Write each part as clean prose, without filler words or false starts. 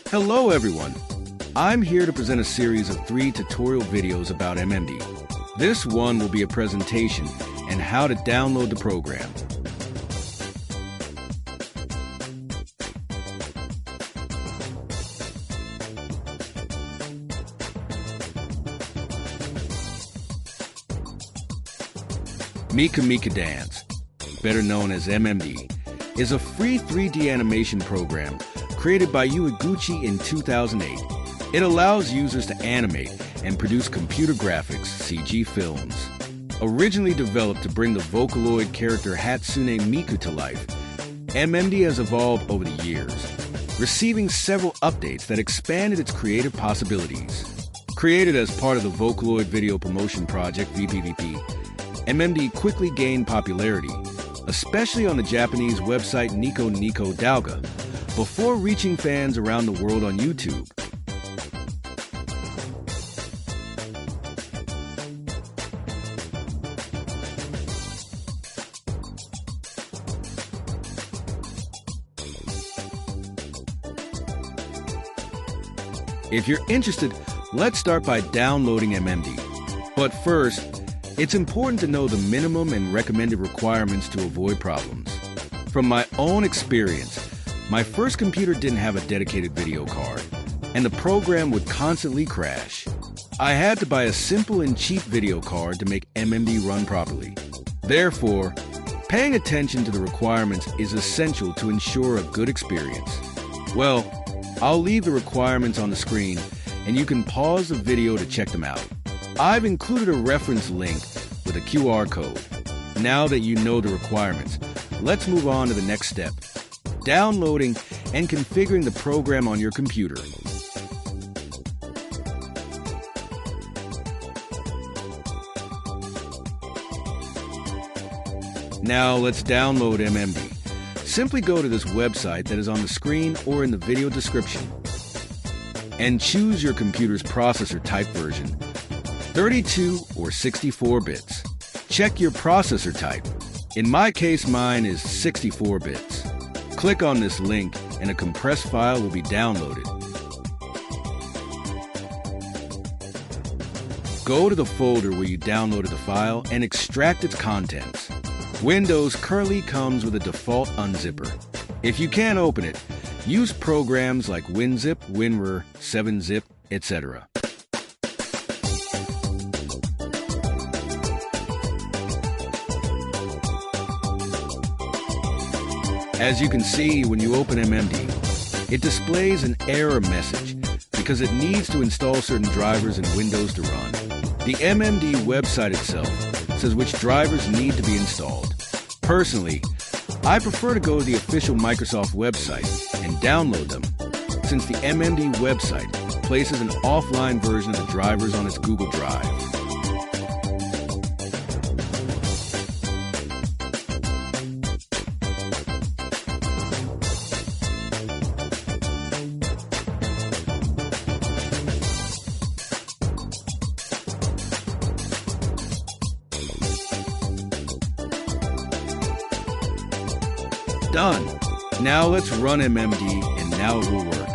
Hello everyone! I'm here to present a series of 3 tutorial videos about MMD. This one will be a presentation and how to download the program. Mika Mika Dance, better known as MMD, is a free 3D animation program created by Ueguchi in 2008. It allows users to animate and produce computer graphics (CG) films. Originally developed to bring the Vocaloid character Hatsune Miku to life, MMD has evolved over the years, receiving several updates that expanded its creative possibilities. Created as part of the Vocaloid Video Promotion Project (VPVP), MMD quickly gained popularity, especially on the Japanese website Nico Nico Douga, before reaching fans around the world on YouTube. If you're interested, let's start by downloading MMD. But first, it's important to know the minimum and recommended requirements to avoid problems. From my own experience, my first computer didn't have a dedicated video card, and the program would constantly crash. I had to buy a simple and cheap video card to make MMD run properly. Therefore, paying attention to the requirements is essential to ensure a good experience. Well, I'll leave the requirements on the screen, and you can pause the video to check them out. I've included a reference link with a QR code. Now that you know the requirements, let's move on to the next step: downloading and configuring the program on your computer. Now let's download MMD. Simply go to this website that is on the screen or in the video description and choose your computer's processor type version, 32 or 64 bits. Check your processor type. In my case, mine is 64 bits. Click on this link and a compressed file will be downloaded. Go to the folder where you downloaded the file and extract its contents. Windows currently comes with a default unzipper. If you can't open it, use programs like WinZip, WinRAR, 7-Zip, etc. As you can see, when you open MMD, it displays an error message because it needs to install certain drivers in Windows to run. The MMD website itself says which drivers need to be installed. Personally, I prefer to go to the official Microsoft website and download them, since the MMD website places an offline version of the drivers on its Google Drive. Done. Now let's run MMD, and now it will work.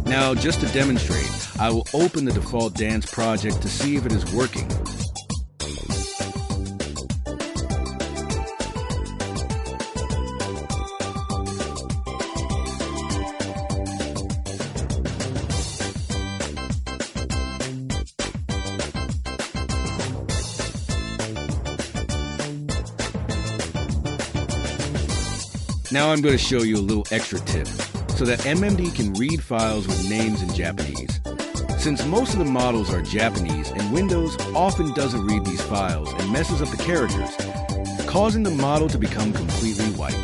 Now, just to demonstrate, I will open the default dance project to see if it is working. Now I'm going to show you a little extra tip so that MMD can read files with names in Japanese. Since most of the models are Japanese and Windows often doesn't read these files and messes up the characters, causing the model to become completely white.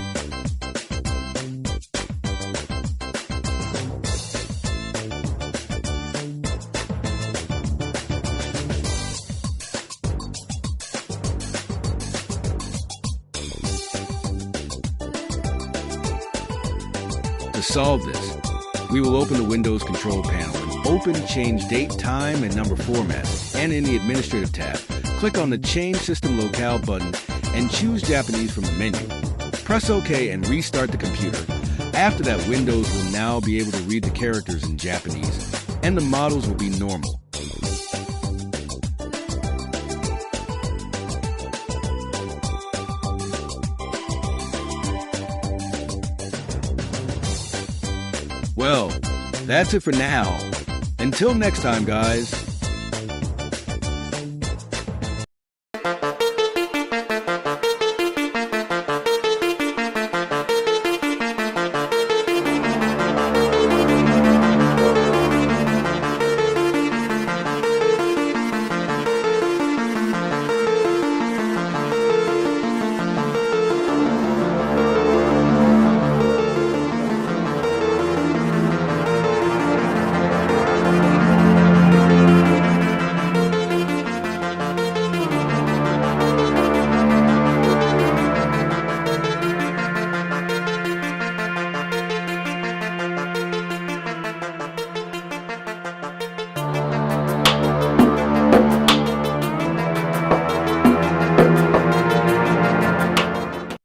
To solve this, we will open the Windows control panel and open Change Date, Time, and Number Format, and in the Administrative tab, click on the Change System Locale button and choose Japanese from the menu. Press OK and restart the computer. After that, Windows will now be able to read the characters in Japanese, and the models will be normal. Well, that's it for now. Until next time, guys.